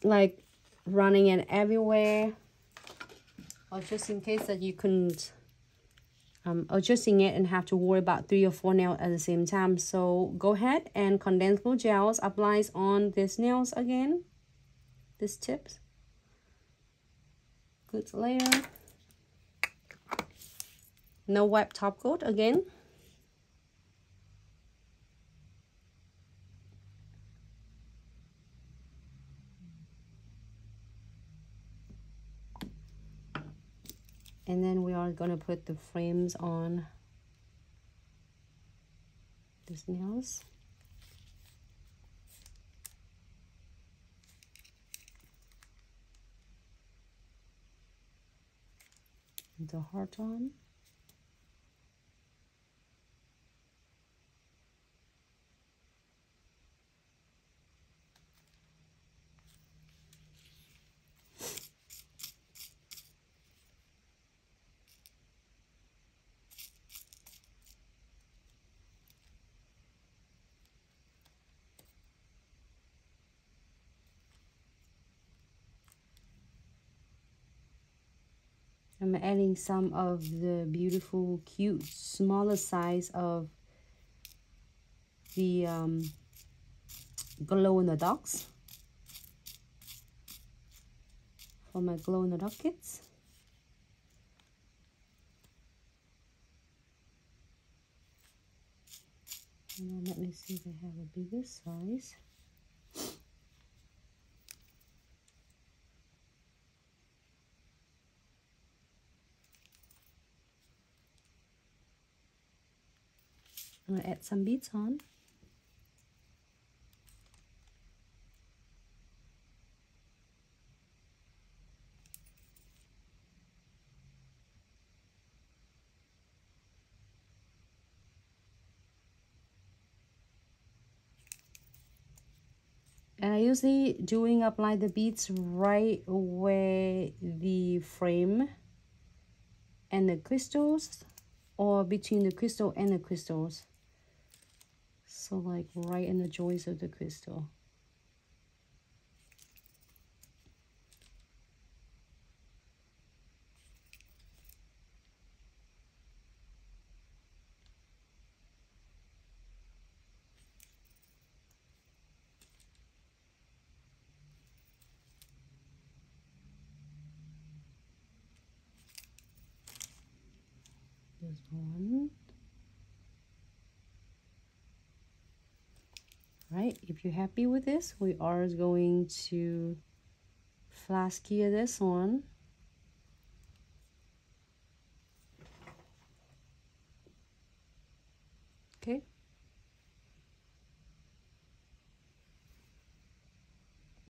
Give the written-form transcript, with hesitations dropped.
like running it everywhere, or just in case that you couldn't adjusting it and have to worry about 3 or 4 nails at the same time. So go ahead and condensable gels applies on these nails again, these tips. Good layer. No wet top coat again. And then we are gonna put the frames on these nails. The heart on. I'm adding some of the beautiful, cute, smaller size of the glow-in-the-darks for my glow-in-the-dark kits. And then let me see if I have a bigger size. I'm gonna add some beads on. And I usually apply the beads right where the frame and the crystals, or between the crystal and the crystals. So like right in the joints of the crystal. There's one. Right, if you're happy with this, we are going to flash gear this one.